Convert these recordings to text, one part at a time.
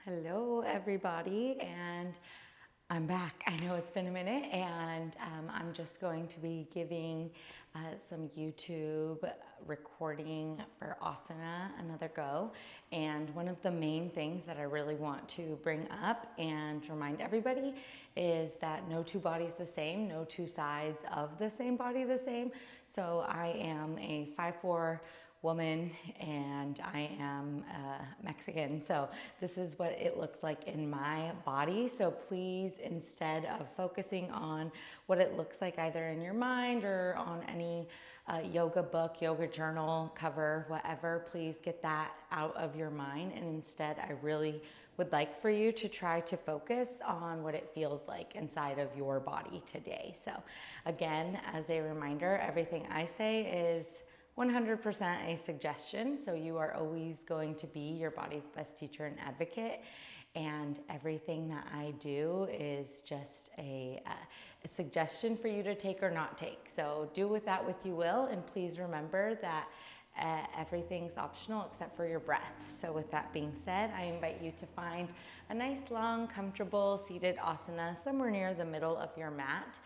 Hello, everybody, and I'm back. I know it's been a minute, and I'm just going to be giving some YouTube recording for Asana another go. And one of the main things that I really want to bring up and remind everybody is that no two bodies the same, no two sides of the same body the same. So I am a 5'4" woman and I am Mexican, so this is what it looks like in my body. So please, instead of focusing on what it looks like either in your mind or on any yoga book, yoga journal cover, whatever, please get that out of your mind, and instead I really would like for you to try to focus on what it feels like inside of your body today. So again, as a reminder, everything I say is 100% a suggestion, so you are always going to be your body's best teacher and advocate, and everything that I do is just a suggestion for you to take or not take. So do with that what you will, and please remember that everything's optional except for your breath. So with that being said, I invite you to find a nice, long, comfortable seated asana somewhere near the middle of your mat,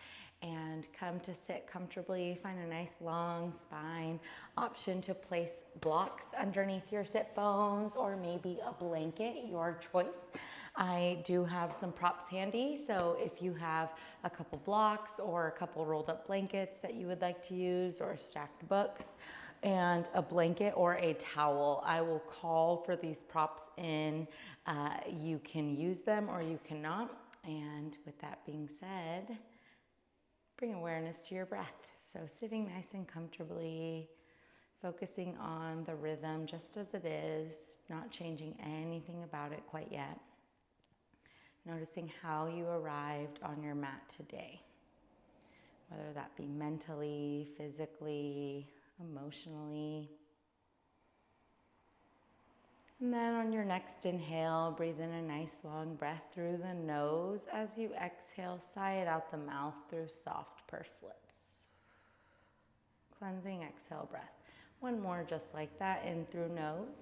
and come to sit comfortably. Find a nice long spine, option to place blocks underneath your sit bones or maybe a blanket, your choice. I do have some props handy, so if you have a couple blocks or a couple rolled up blankets that you would like to use, or stacked books and a blanket or a towel, I will call for these props in. You can use them or you cannot. And with that being said, bring awareness to your breath. So sitting nice and comfortably, focusing on the rhythm just as it is, not changing anything about it quite yet. Noticing how you arrived on your mat today, whether that be mentally, physically, emotionally. And then on your next inhale, breathe in a nice long breath through the nose. As you exhale, sigh it out the mouth through soft pursed lips. Cleansing exhale breath. One more just like that, in through nose.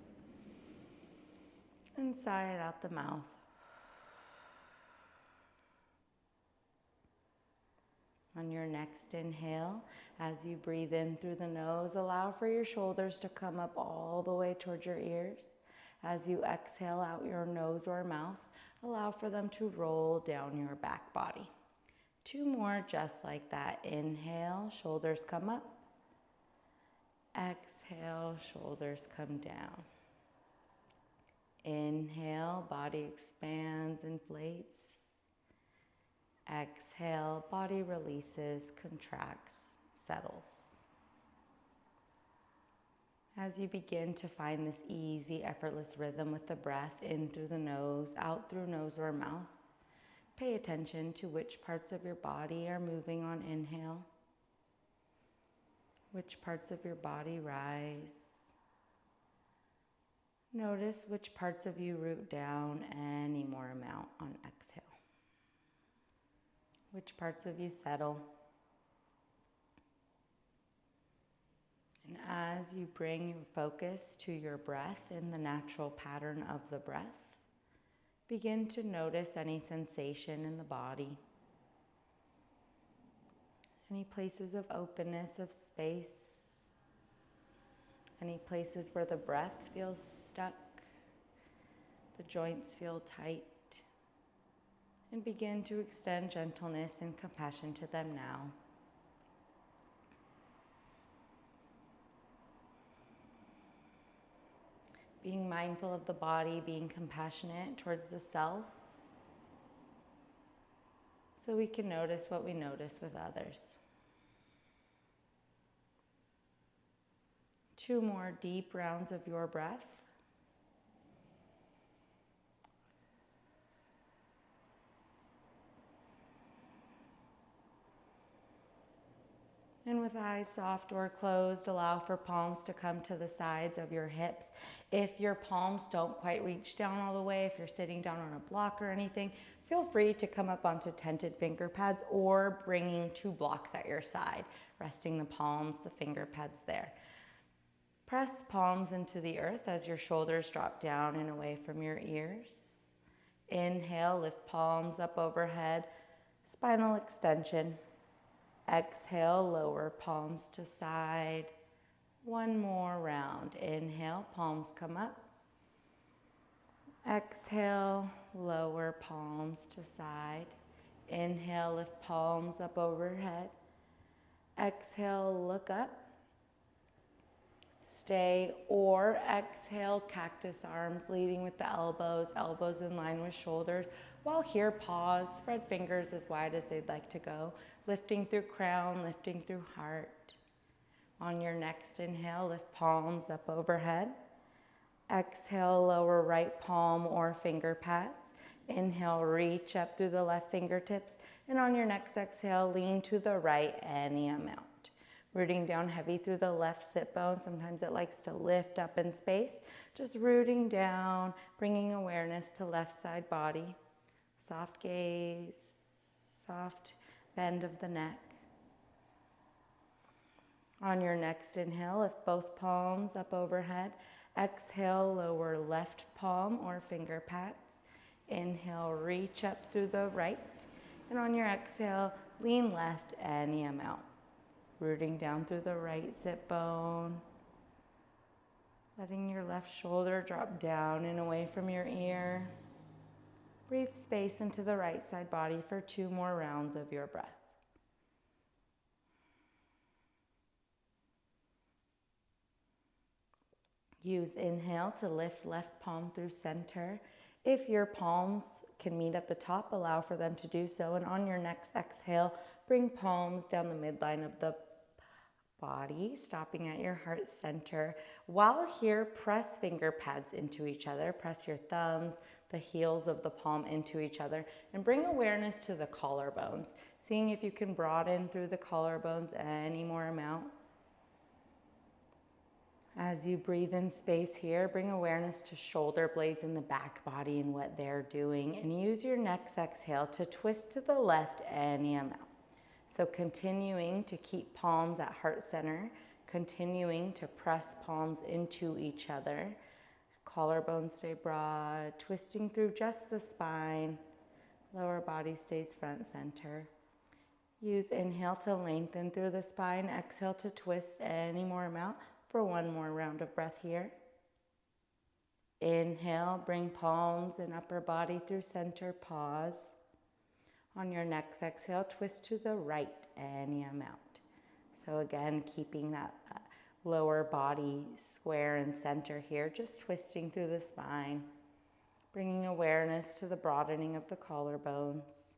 And sigh it out the mouth. On your next inhale, as you breathe in through the nose, allow for your shoulders to come up all the way towards your ears. As you exhale out your nose or mouth, allow for them to roll down your back body. Two more just like that. Inhale, shoulders come up. Exhale, shoulders come down. Inhale, body expands, inflates. Exhale, body releases, contracts, settles. As you begin to find this easy, effortless rhythm with the breath in through the nose, out through nose or mouth, pay attention to which parts of your body are moving on inhale, which parts of your body rise. Notice which parts of you root down any more amount on exhale. Which parts of you settle. And as you bring your focus to your breath in the natural pattern of the breath, begin to notice any sensation in the body. Any places of openness, of space. Any places where the breath feels stuck, the joints feel tight. And begin to extend gentleness and compassion to them now. Being mindful of the body, being compassionate towards the self, so we can notice what we notice with others. Two more deep rounds of your breath. And with eyes soft or closed, allow for palms to come to the sides of your hips. If your palms don't quite reach down all the way, if you're sitting down on a block or anything, feel free to come up onto tented finger pads or bringing two blocks at your side, resting the palms, the finger pads there. Press palms into the earth as your shoulders drop down and away from your ears. Inhale, lift palms up overhead, spinal extension. Exhale, lower palms to side. One more round. Inhale, palms come up. Exhale, lower palms to side. Inhale, lift palms up overhead. Exhale, look up. Stay or exhale, cactus arms leading with the elbows, elbows in line with shoulders. While here, pause, spread fingers as wide as they'd like to go, lifting through crown, lifting through heart. On your next inhale, lift palms up overhead. Exhale, lower right palm or finger pads. Inhale, reach up through the left fingertips. And on your next exhale, lean to the right any amount. Rooting down heavy through the left sit bone. Sometimes it likes to lift up in space. Just rooting down, bringing awareness to left side body. Soft gaze, soft bend of the neck. On your next inhale, lift both palms up overhead. Exhale, lower left palm or finger pads. Inhale, reach up through the right. And on your exhale, lean left any amount. Rooting down through the right sit bone. Letting your left shoulder drop down and away from your ear. Breathe space into the right side body for 2 more rounds of your breath. Use inhale to lift left palm through center. If your palms can meet at the top, allow for them to do so. And on your next exhale, bring palms down the midline of the body, stopping at your heart center. While here, press finger pads into each other. Press your thumbs, the heels of the palm into each other, and bring awareness to the collarbones. Seeing if you can broaden through the collarbones any more amount. As you breathe in space here, bring awareness to shoulder blades in the back body and what they're doing. And use your next exhale to twist to the left any amount. So continuing to keep palms at heart center, continuing to press palms into each other. Collarbones stay broad, twisting through just the spine. Lower body stays front center. Use inhale to lengthen through the spine. Exhale to twist any more amount for 1 more round of breath here. Inhale, bring palms and upper body through center, pause. On your next exhale, twist to the right any amount. So again, keeping that lower body square and center here, just twisting through the spine, bringing awareness to the broadening of the collarbones.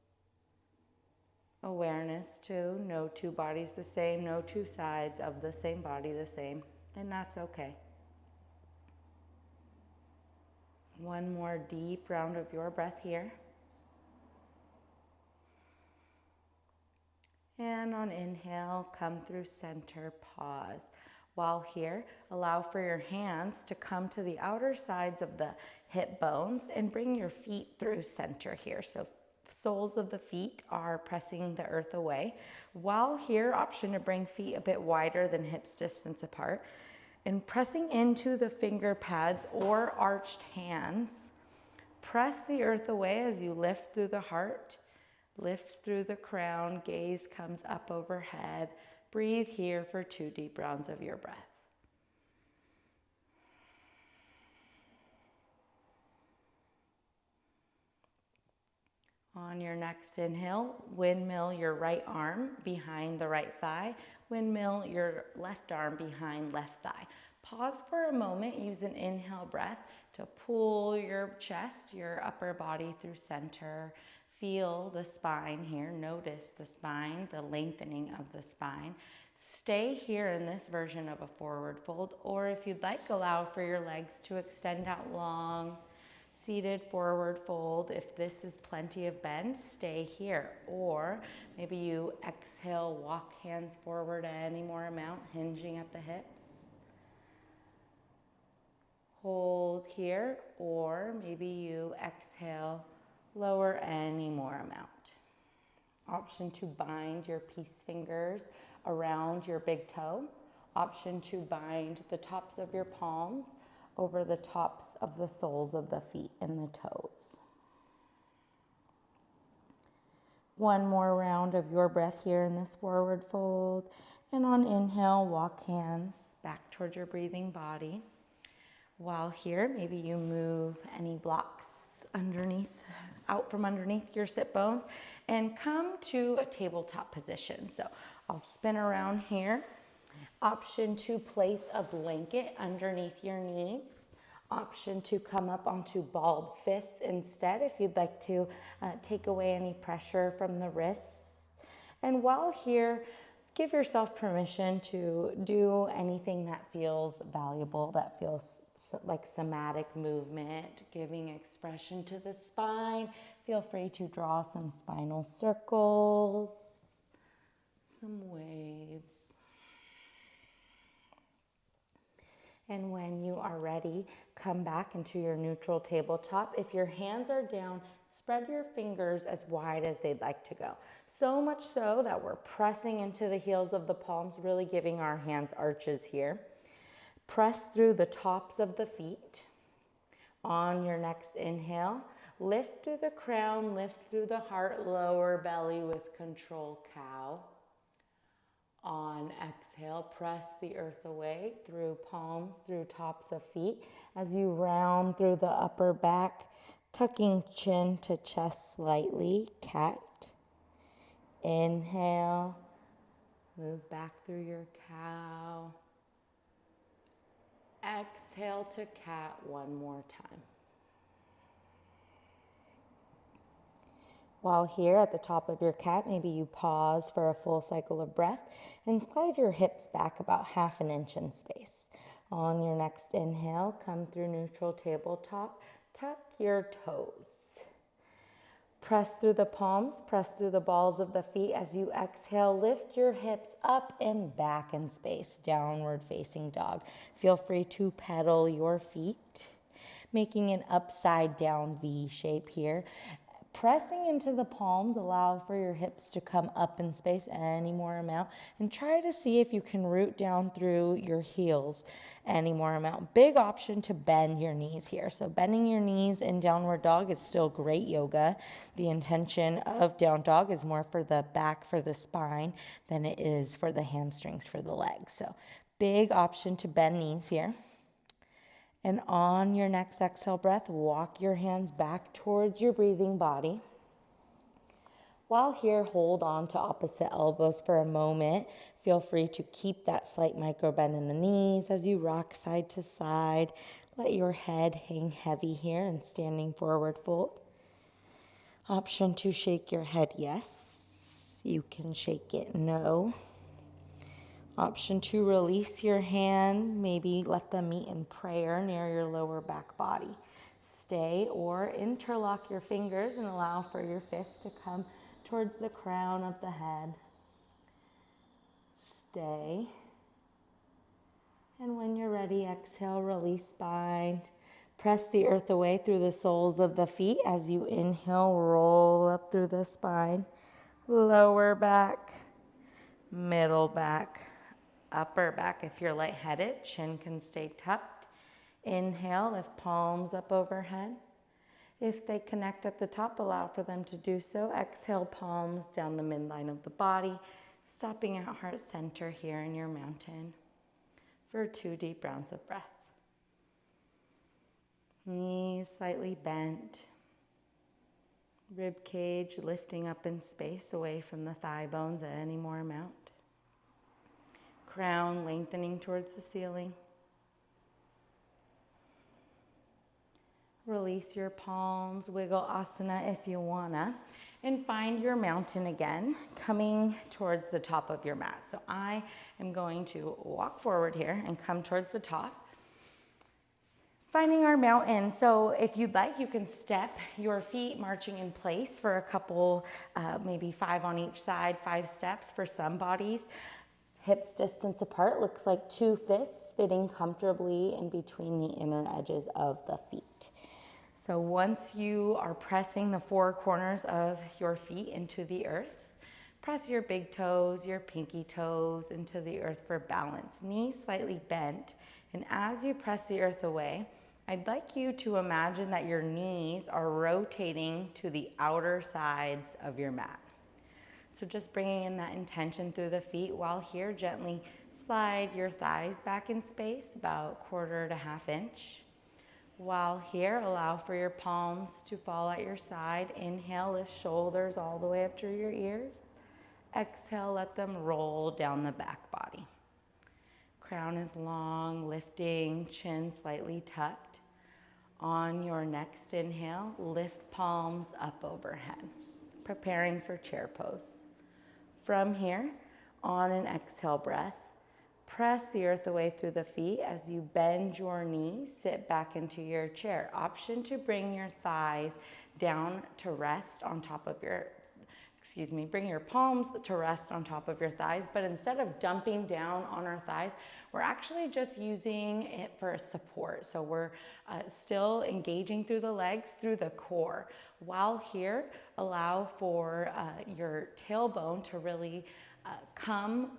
Awareness to no 2 bodies the same, no 2 sides of the same body the same, and that's okay. 1 more deep round of your breath here. And on inhale, come through center, pause. While here, allow for your hands to come to the outer sides of the hip bones and bring your feet through center here. So soles of the feet are pressing the earth away. While here, option to bring feet a bit wider than hips distance apart. And pressing into the finger pads or arched hands, press the earth away as you lift through the heart. Lift through the crown, gaze comes up overhead. Breathe here for 2 deep rounds of your breath. On your next inhale, windmill your right arm behind the right thigh. Windmill your left arm behind left thigh. Pause for a moment, use an inhale breath to pull your chest, your upper body through center. Feel the spine here. Notice the spine, the lengthening of the spine. Stay here in this version of a forward fold, or if you'd like, allow for your legs to extend out long. Seated forward fold. If this is plenty of bend, stay here. Or maybe you exhale, walk hands forward any more amount, hinging at the hips. Hold here, or maybe you exhale, lower any more amount. Option to bind your peace fingers around your big toe. Option to bind the tops of your palms over the tops of the soles of the feet and the toes. One more round of your breath here in this forward fold. And on inhale, walk hands back towards your breathing body. While here, maybe you move any blocks out from underneath your sit bones and come to a tabletop position. So I'll spin around here. Option to place a blanket underneath your knees. Option to come up onto balled fists instead if you'd like to take away any pressure from the wrists. And while here, give yourself permission to do anything that feels valuable, that feels like somatic movement, giving expression to the spine. Feel free to draw some spinal circles, some waves. And when you are ready, come back into your neutral tabletop. If your hands are down, spread your fingers as wide as they'd like to go. So much so that we're pressing into the heels of the palms, really giving our hands arches here. Press through the tops of the feet. On your next inhale, lift through the crown, lift through the heart, lower belly with control, cow. On exhale, press the earth away through palms, through tops of feet. As you round through the upper back, tucking chin to chest slightly, cat. Inhale, move back through your cow. Exhale to cat one more time. While here at the top of your cat, maybe you pause for a full cycle of breath and slide your hips back about 1/2 inch in space. On your next inhale, come through neutral tabletop, tuck your toes. Press through the palms, press through the balls of the feet. As you exhale, lift your hips up and back in space, downward facing dog. Feel free to pedal your feet, making an upside down V shape here. Pressing into the palms, allow for your hips to come up in space any more amount, and try to see if you can root down through your heels any more amount. Big option to bend your knees here. So bending your knees in downward dog is still great yoga. The intention of down dog is more for the back, for the spine, than it is for the hamstrings, for the legs. So big option to bend knees here. And on your next exhale breath, walk your hands back towards your breathing body. While here, hold on to opposite elbows for a moment. Feel free to keep that slight micro bend in the knees as you rock side to side. Let your head hang heavy here in standing forward fold. Option to shake your head, yes. You can shake it, no. Option to release your hands, maybe let them meet in prayer near your lower back body. Stay or interlock your fingers and allow for your fists to come towards the crown of the head. Stay. And when you're ready, exhale, release spine. Press the earth away through the soles of the feet. As you inhale, roll up through the spine. Lower back, middle back, upper back. If you're lightheaded, chin can stay tucked. Inhale, lift palms up overhead. If they connect at the top, allow for them to do so. Exhale, palms down the midline of the body, stopping at heart center here in your mountain for 2 deep rounds of breath. Knees slightly bent. Rib cage lifting up in space away from the thigh bones at any more amount. Crown lengthening towards the ceiling. Release your palms, wiggle asana if you wanna, and find your mountain again, coming towards the top of your mat. So I am going to walk forward here and come towards the top. Finding our mountain. So if you'd like, you can step your feet marching in place for a couple, maybe 5 on each side, 5 steps for some bodies. Hips distance apart, looks like 2 fists fitting comfortably in between the inner edges of the feet. So once you are pressing the 4 corners of your feet into the earth, press your big toes, your pinky toes into the earth for balance. Knees slightly bent, and as you press the earth away, I'd like you to imagine that your knees are rotating to the outer sides of your mat. So just bringing in that intention through the feet. While here, gently slide your thighs back in space, about 1/4 to 1/2 inch. While here, allow for your palms to fall at your side. Inhale, lift shoulders all the way up to your ears. Exhale, let them roll down the back body. Crown is long, lifting, chin slightly tucked. On your next inhale, lift palms up overhead, preparing for chair pose. From here, on an exhale breath, press the earth away through the feet as you bend your knees, sit back into your chair. Option to bring your thighs down to rest on top of your, bring your palms to rest on top of your thighs, but instead of dumping down on our thighs, we're actually just using it for support. So we're still engaging through the legs, through the core. While here, allow for your tailbone to really come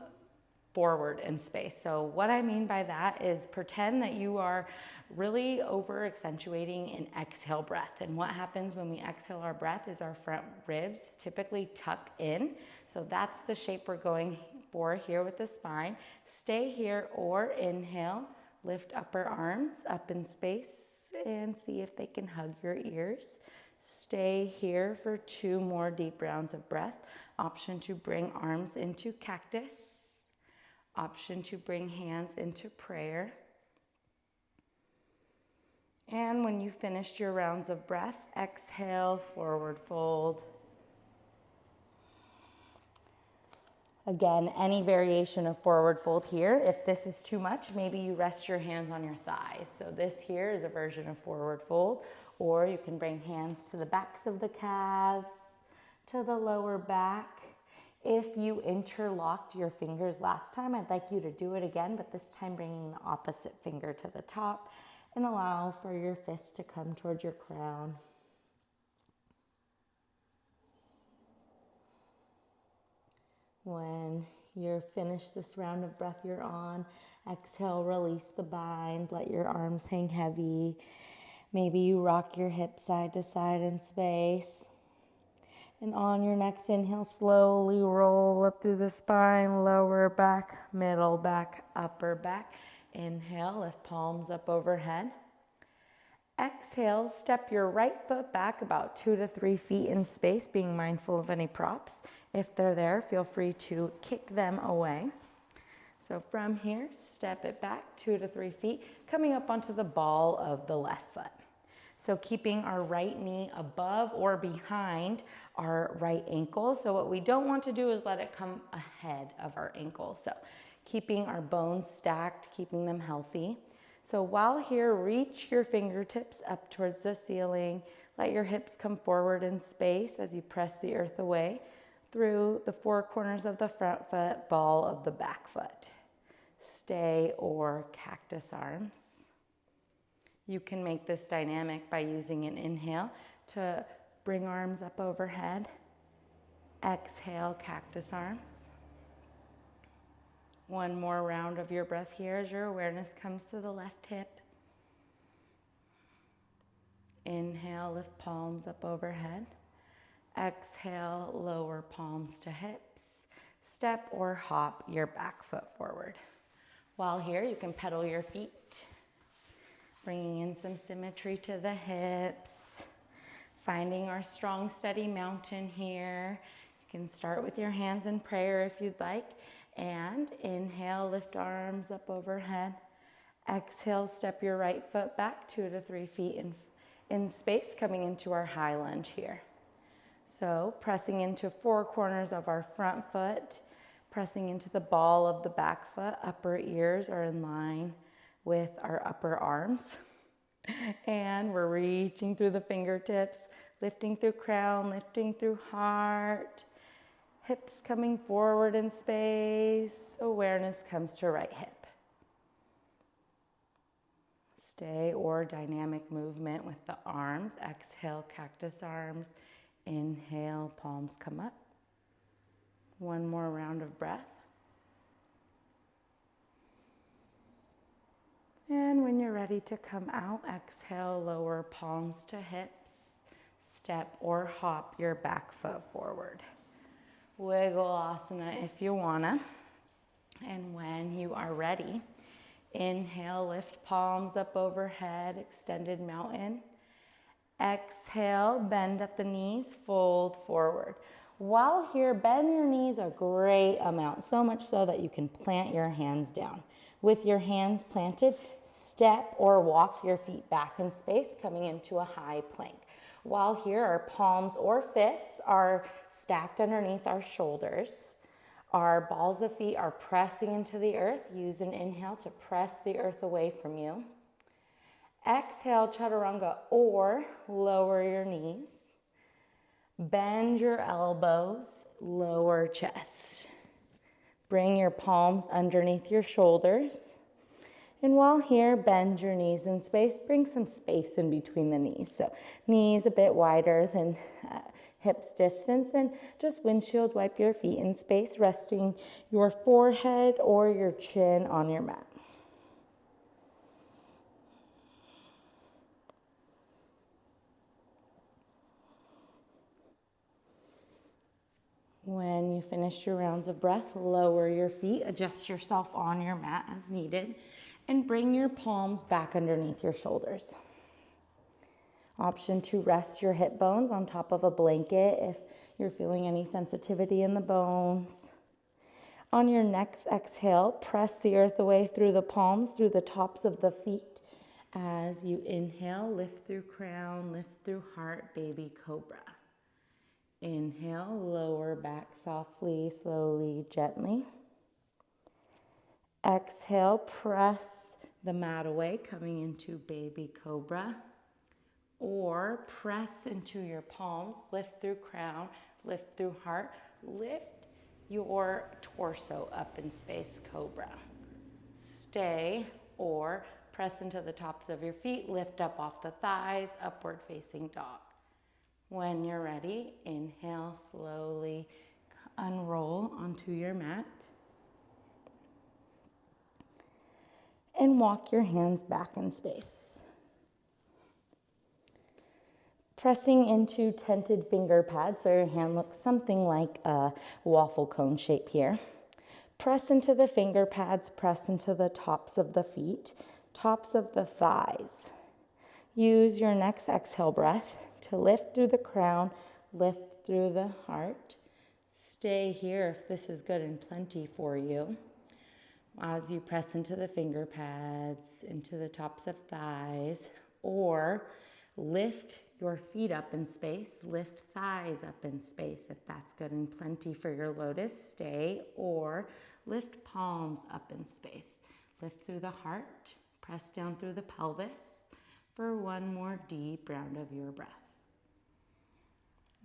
forward in space. So what I mean by that is pretend that you are really over accentuating an exhale breath. And what happens when we exhale our breath is our front ribs typically tuck in. So that's the shape we're going for here with the spine. Stay here or inhale, lift upper arms up in space and see if they can hug your ears. Stay here for 2 more deep rounds of breath. Option to bring arms into cactus. Option to bring hands into prayer. And when you finished your rounds of breath, exhale, forward fold. Again, any variation of forward fold here. If this is too much, maybe you rest your hands on your thighs. So this here is a version of forward fold, or you can bring hands to the backs of the calves, to the lower back. If you interlocked your fingers last time, I'd like you to do it again, but this time bringing the opposite finger to the top and allow for your fists to come towards your crown. When you're finished this round of breath you're on, exhale, release the bind, let your arms hang heavy. Maybe you rock your hips side to side in space. And on your next inhale, slowly roll up through the spine, lower back, middle back, upper back. Inhale, lift palms up overhead. Exhale, step your right foot back about 2 to 3 feet in space, being mindful of any props. If they're there, feel free to kick them away. So from here, step it back 2 to 3 feet, coming up onto the ball of the left foot. So keeping our right knee above or behind our right ankle. So what we don't want to do is let it come ahead of our ankle. So keeping our bones stacked, keeping them healthy. So while here, reach your fingertips up towards the ceiling. Let your hips come forward in space as you press the earth away through the 4 corners of the front foot, ball of the back foot. Stay or cactus arms. You can make this dynamic by using an inhale to bring arms up overhead. Exhale, cactus arms. One more round of your breath here as your awareness comes to the left hip. Inhale, lift palms up overhead. Exhale, lower palms to hips. Step or hop your back foot forward. While here, you can pedal your feet, bringing in some symmetry to the hips, finding our strong, steady mountain here. You can start with your hands in prayer if you'd like. And inhale, lift arms up overhead. Exhale, step your right foot back 2 to 3 feet in space, coming into our high lunge here. So pressing into 4 corners of our front foot, pressing into the ball of the back foot. Upper ears are in line with our upper arms. And we're reaching through the fingertips, lifting through crown, lifting through heart. Hips coming forward in space. Awareness comes to right hip. Stay or dynamic movement with the arms. Exhale, cactus arms. Inhale, palms come up. One more round of breath. And when you're ready to come out, exhale, lower palms to hips. Step or hop your back foot forward. Wiggle asana if you wanna. And when you are ready, inhale, lift palms up overhead, extended mountain. Exhale, bend at the knees, fold forward. While here, bend your knees a great amount, so much so that you can plant your hands down. With your hands planted, step or walk your feet back in space, coming into a high plank. While here, our palms or fists are stacked underneath our shoulders. Our balls of feet are pressing into the earth. Use an inhale to press the earth away from you. Exhale, chaturanga, or lower your knees. Bend your elbows, lower chest. Bring your palms underneath your shoulders. And while here, bend your knees in space. Bring some space in between the knees. So knees a bit wider than hips distance, and just windshield wipe your feet in space, resting your forehead or your chin on your mat. When you finish your rounds of breath, lower your feet, adjust yourself on your mat as needed, and bring your palms back underneath your shoulders. Option to rest your hip bones on top of a blanket if you're feeling any sensitivity in the bones. On your next exhale, press the earth away through the palms, through the tops of the feet. As you inhale, lift through crown, lift through heart, baby cobra. Inhale, lower back softly, slowly, gently. Exhale, press the mat away, coming into baby cobra. Or press into your palms, lift through crown, lift through heart, lift your torso up in space, cobra. Stay, or press into the tops of your feet, lift up off the thighs, upward facing dog. When you're ready, inhale, slowly unroll onto your mat. And walk your hands back in space. Pressing into tented finger pads, so your hand looks something like a waffle cone shape here. Press into the finger pads, press into the tops of the feet, tops of the thighs. Use your next exhale breath to lift through the crown, lift through the heart. Stay here if this is good and plenty for you. As you press into the finger pads, into the tops of thighs, or lift your feet up in space, lift thighs up in space if that's good and plenty for your lotus, stay, or lift palms up in space. Lift through the heart, press down through the pelvis for one more deep round of your breath.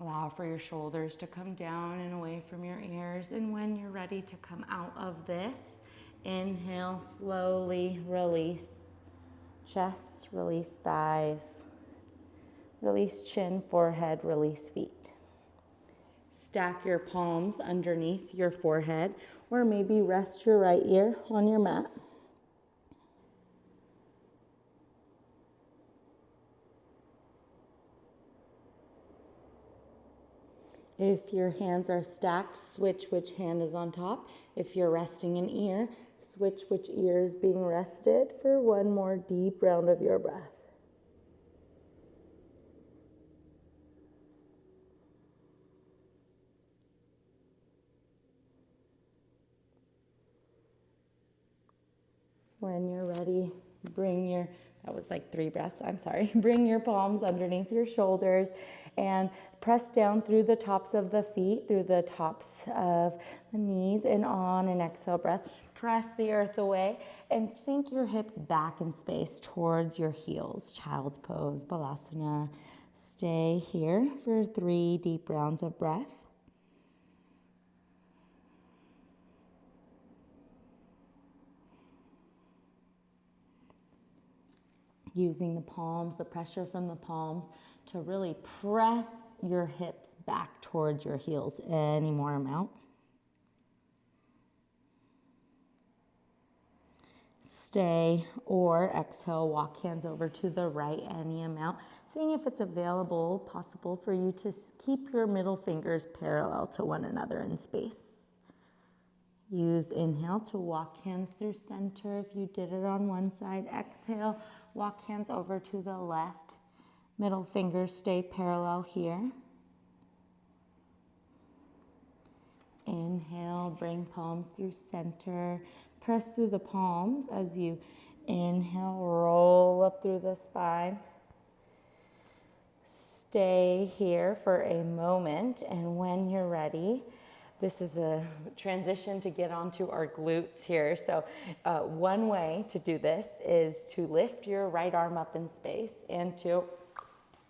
Allow for your shoulders to come down and away from your ears, and when you're ready to come out of this, inhale, slowly release chest, release thighs, release chin, forehead, release feet. Stack your palms underneath your forehead, or maybe rest your right ear on your mat. If your hands are stacked, switch which hand is on top. If you're resting an ear, switch which ear is being rested for one more deep round of your breath. When you're ready, that was like 3 breaths, I'm sorry. Bring your palms underneath your shoulders and press down through the tops of the feet, through the tops of the knees, and on an exhale breath, press the earth away and sink your hips back in space towards your heels. Child's pose, balasana. Stay here for 3 deep rounds of breath. Using the palms, the pressure from the palms to really press your hips back towards your heels. Any more amount. Stay, or exhale, walk hands over to the right any amount, seeing if it's possible for you to keep your middle fingers parallel to one another in space. Use inhale to walk hands through center if you did it on one side. Exhale, walk hands over to the left. Middle fingers stay parallel here. Inhale, bring palms through center. Press through the palms as you inhale, roll up through the spine. Stay here for a moment, and when you're ready, this is a transition to get onto our glutes here. So one way to do this is to lift your right arm up in space and to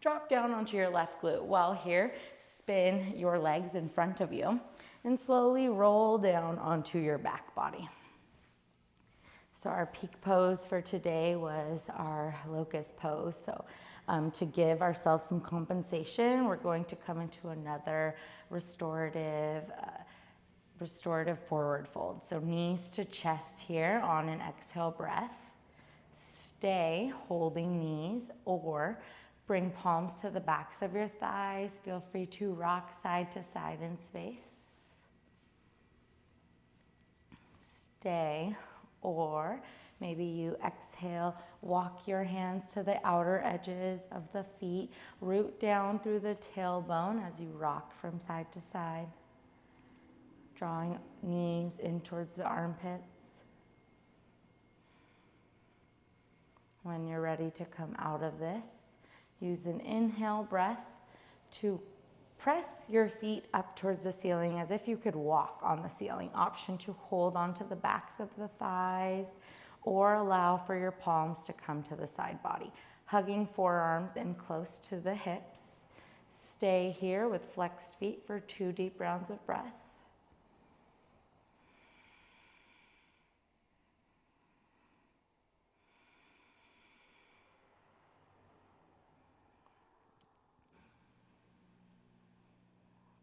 drop down onto your left glute. While here, spin your legs in front of you and slowly roll down onto your back body. So our peak pose for today was our locust pose. So to give ourselves some compensation, we're going to come into another restorative forward fold. So knees to chest here on an exhale breath. Stay holding knees, or bring palms to the backs of your thighs. Feel free to rock side to side in space. Stay, or maybe you exhale, walk your hands to the outer edges of the feet, root down through the tailbone as you rock from side to side, drawing knees in towards the armpits. When you're ready to come out of this, use an inhale breath to press your feet up towards the ceiling as if you could walk on the ceiling. Option to hold onto the backs of the thighs or allow for your palms to come to the side body. Hugging forearms in close to the hips. Stay here with flexed feet for 2 deep rounds of breath.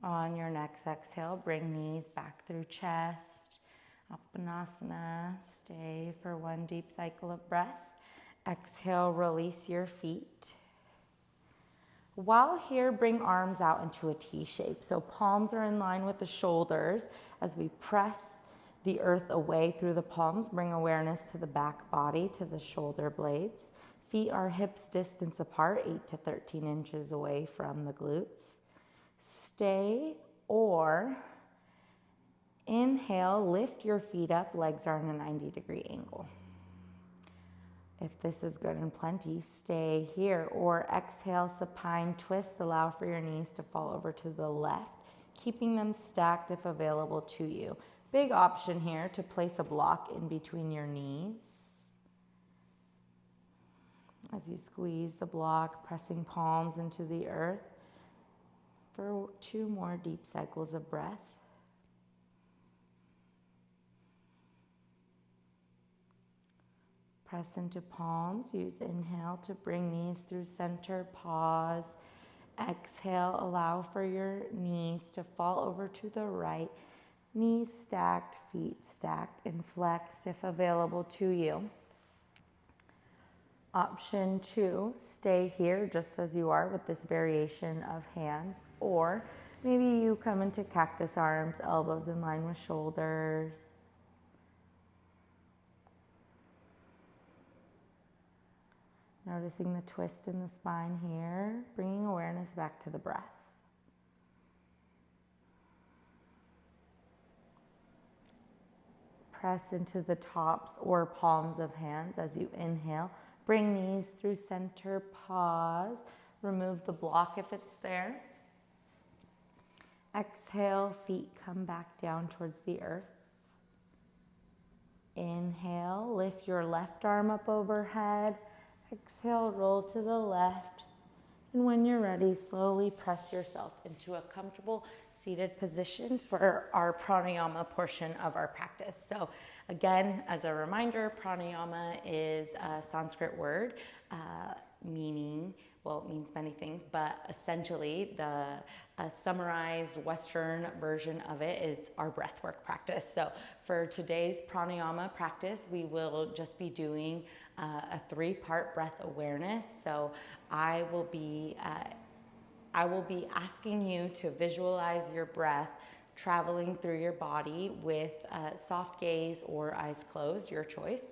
On your next exhale, bring knees back through chest. Asana. Stay for 1 deep cycle of breath. Exhale, release your feet. While here, bring arms out into a T shape. So palms are in line with the shoulders. As we press the earth away through the palms, bring awareness to the back body, to the shoulder blades. Feet are hips distance apart, 8 to 13 inches away from the glutes. Stay, or inhale, lift your feet up, legs are in a 90-degree angle. If this is good and plenty, stay here, or exhale, supine twist, allow for your knees to fall over to the left, keeping them stacked if available to you. Big option here to place a block in between your knees. As you squeeze the block, pressing palms into the earth, for 2 more deep cycles of breath. Press into palms. Use inhale to bring knees through center. Pause. Exhale, allow for your knees to fall over to the right. Knees stacked, feet stacked and flexed if available to you. Option 2, stay here just as you are with this variation of hands, or maybe you come into cactus arms, elbows in line with shoulders. Noticing the twist in the spine here, bringing awareness back to the breath. Press into the tops or palms of hands as you inhale. Bring knees through center, pause. Remove the block if it's there. Exhale, feet come back down towards the earth. Inhale, lift your left arm up overhead. Exhale, roll to the left. And when you're ready, slowly press yourself into a comfortable seated position for our pranayama portion of our practice. So again, as a reminder, pranayama is a Sanskrit word meaning well, it means many things, but essentially the summarized Western version of it is our breathwork practice. So for today's pranayama practice, we will just be doing a 3-part breath awareness. So I will be asking you to visualize your breath traveling through your body with soft gaze or eyes closed, your choice.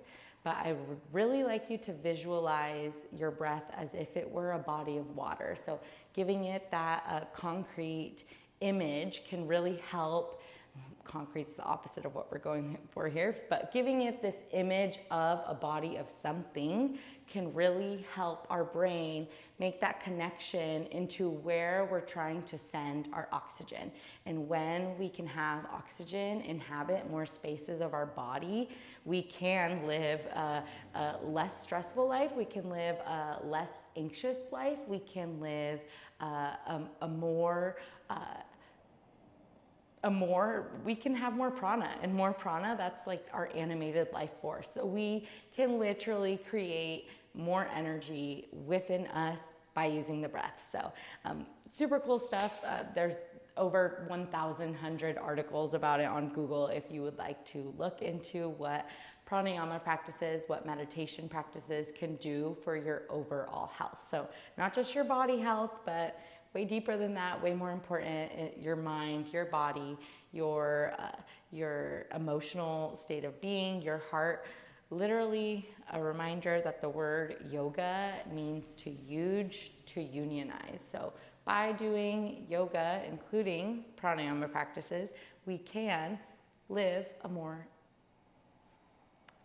But I would really like you to visualize your breath as if it were a body of water. So giving it that concrete image can really help. Concrete's the opposite of what we're going for here, but giving it this image of a body of something can really help our brain make that connection into where we're trying to send our oxygen. And when we can have oxygen inhabit more spaces of our body, we can live a less stressful life, we can live a less anxious life, we can live we can have more prana, and more prana, that's like our animated life force. So we can literally create more energy within us by using the breath. So super cool stuff. There's over 1,100 articles about it on Google if you would like to look into what pranayama practices, what meditation practices can do for your overall health. So not just your body health, but way deeper than that, way more important, your mind, your body, your emotional state of being, your heart. Literally a reminder that the word yoga means to huge, to unionize. So by doing yoga, including pranayama practices, we can live a more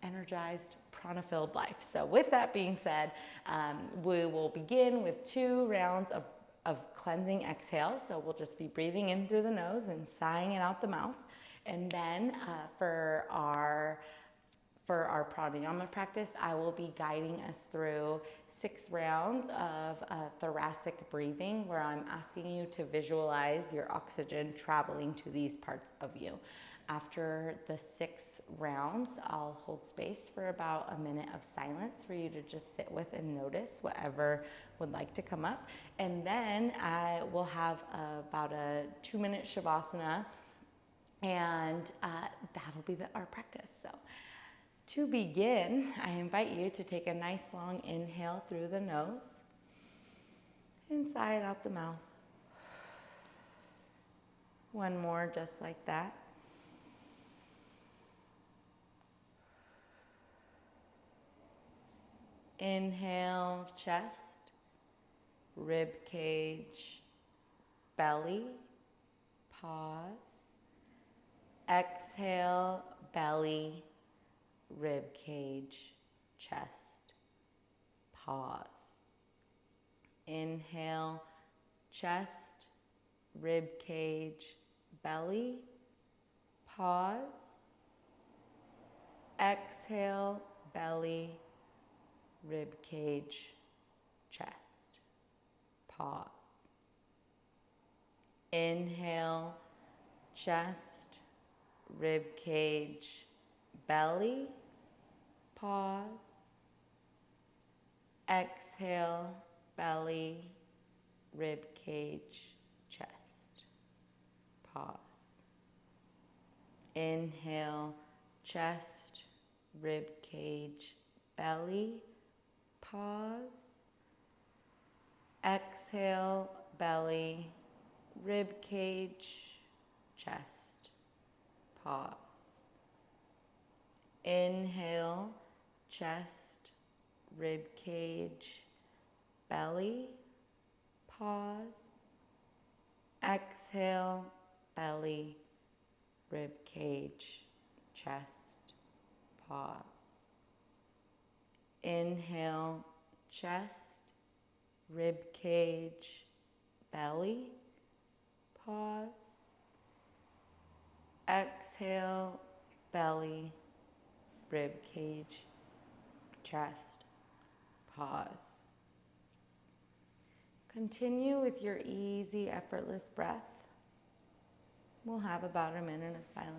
energized, prana-filled life. So with that being said, we will begin with 2 rounds of cleansing exhale. So we'll just be breathing in through the nose and sighing it out the mouth. And then for our pranayama practice, I will be guiding us through 6 rounds of thoracic breathing, where I'm asking you to visualize your oxygen traveling to these parts of you. After the 6 rounds, I'll hold space for about a minute of silence for you to just sit with and notice whatever would like to come up. And then I will have about a 2-minute shavasana, and that'll be our practice. So to begin, I invite you to take a nice long inhale through the nose and sigh it out the mouth. One more just like that. Inhale, chest, rib cage, belly, pause. Exhale, belly, rib cage, chest, pause. Inhale, chest, rib cage, belly, pause. Exhale, belly, rib cage, chest, pause. Inhale, chest, rib cage, belly, pause. Exhale, belly, rib cage, chest, pause. Inhale, chest, rib cage, belly, pause. Exhale, belly, rib cage, chest, pause. Inhale, chest, rib cage, belly, pause. Exhale, belly, rib cage, chest, pause. Inhale, chest, rib cage, belly, pause. Exhale, belly, rib cage, chest, pause. Continue with your easy, effortless breath. We'll have about a minute of silence.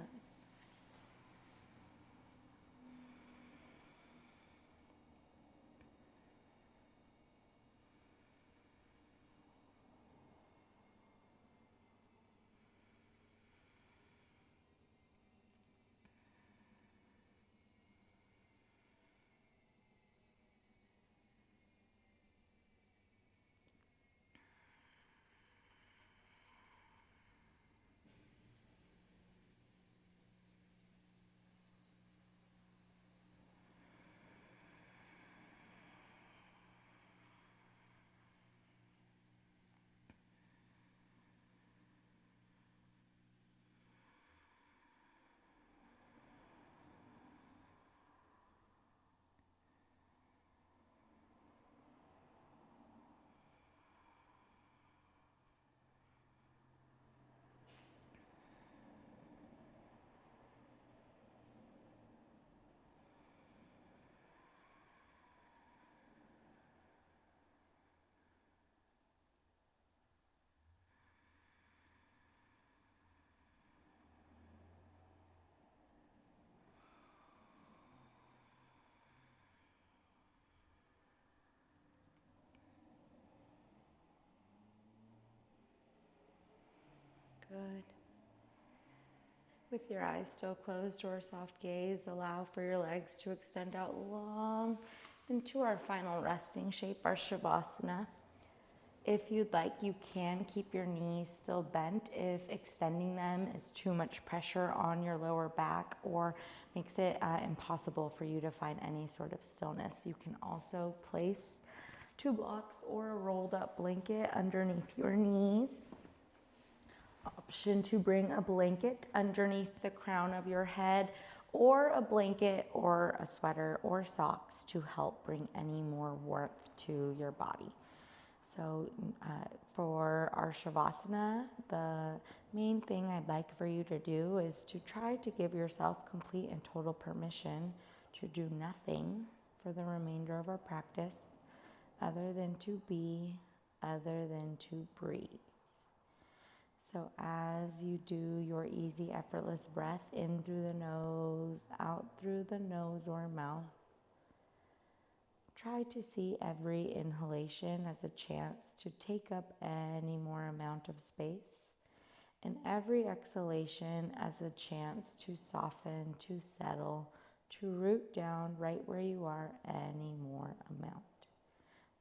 Good. With your eyes still closed or a soft gaze, allow for your legs to extend out long into our final resting shape, our Shavasana. If you'd like, you can keep your knees still bent if extending them is too much pressure on your lower back or makes it impossible for you to find any sort of stillness. You can also place 2 blocks or a rolled up blanket underneath your knees. Option to bring a blanket underneath the crown of your head, or a blanket or a sweater or socks to help bring any more warmth to your body. So for our Shavasana, the main thing I'd like for you to do is to try to give yourself complete and total permission to do nothing for the remainder of our practice other than to be, other than to breathe. So as you do your easy, effortless breath in through the nose, out through the nose or mouth, try to see every inhalation as a chance to take up any more amount of space, and every exhalation as a chance to soften, to settle, to root down right where you are any more amount.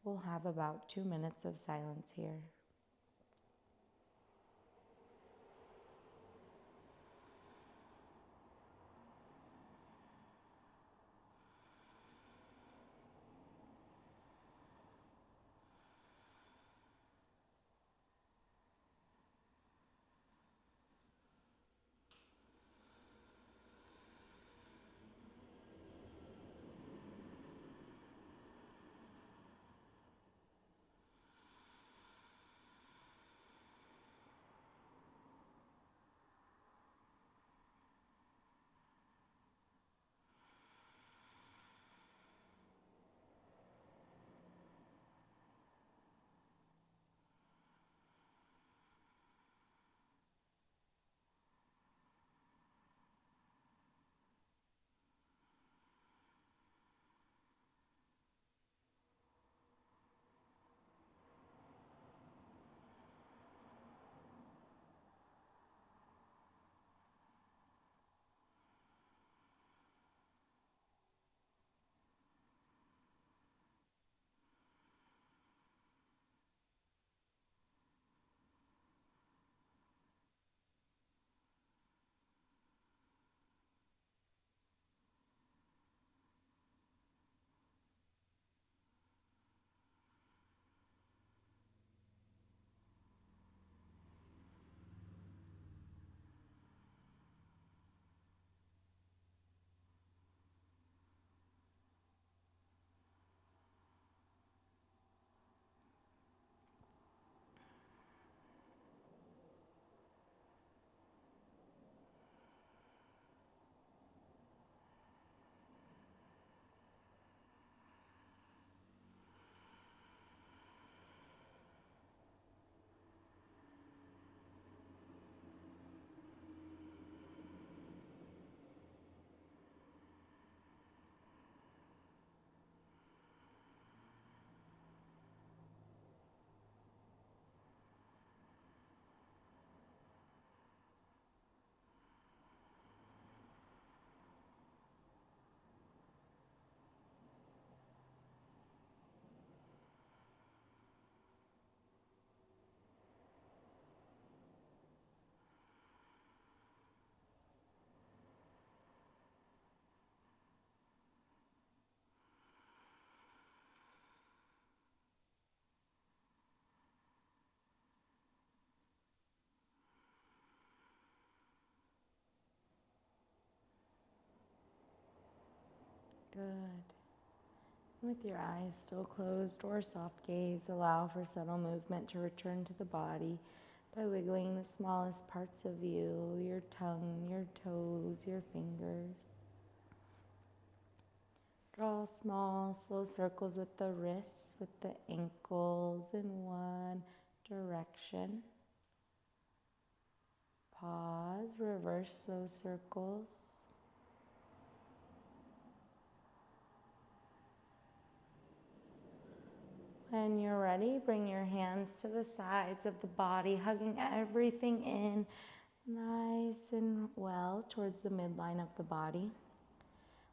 We'll have about 2 minutes of silence here. Good. With your eyes still closed or soft gaze, allow for subtle movement to return to the body by wiggling the smallest parts of you, your tongue, your toes, your fingers. Draw small, slow circles with the wrists, with the ankles in one direction. Pause, reverse those circles. When you're ready, bring your hands to the sides of the body, hugging everything in nice and well towards the midline of the body.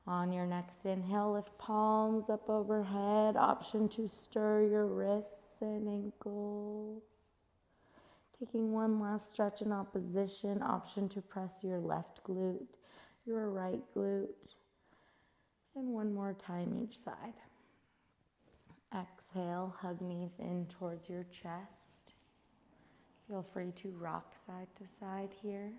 On your next inhale, lift palms up overhead. Option to stir your wrists and ankles. Taking one last stretch in opposition. Option to press your left glute, your right glute. And one more time each side. Exhale, hug knees in towards your chest. Feel free to rock side to side here.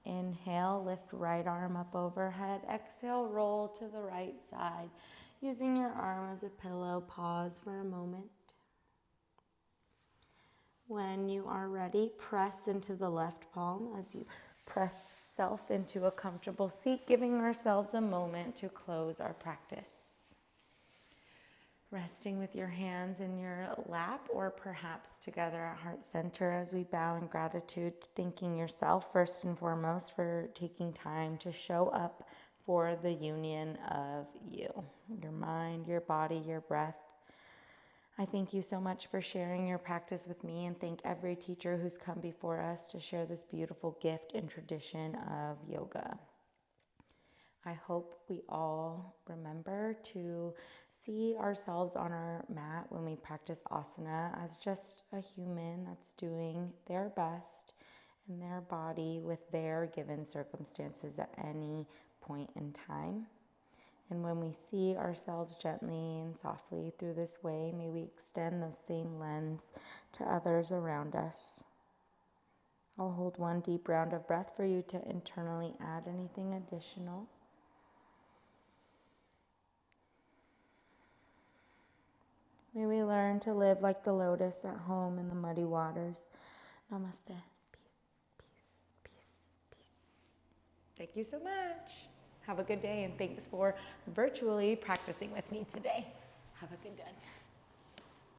Inhale, lift right arm up overhead. Exhale, roll to the right side. Using your arm as a pillow, pause for a moment. When you are ready, press into the left palm as you press self into a comfortable seat, giving ourselves a moment to close our practice. Resting with your hands in your lap or perhaps together at heart center as we bow in gratitude, thanking yourself first and foremost for taking time to show up for the union of you, your mind, your body, your breath. I thank you so much for sharing your practice with me, and thank every teacher who's come before us to share this beautiful gift and tradition of yoga. I hope we all remember to see ourselves on our mat when we practice asana as just a human that's doing their best in their body with their given circumstances at any point in time. And when we see ourselves gently and softly through this way, may we extend the same lens to others around us. I'll hold one deep round of breath for you to internally add anything additional. May we learn to live like the lotus at home in the muddy waters. Namaste. Peace, peace, peace, peace. Thank you so much. Have a good day, and thanks for virtually practicing with me today. Have a good day.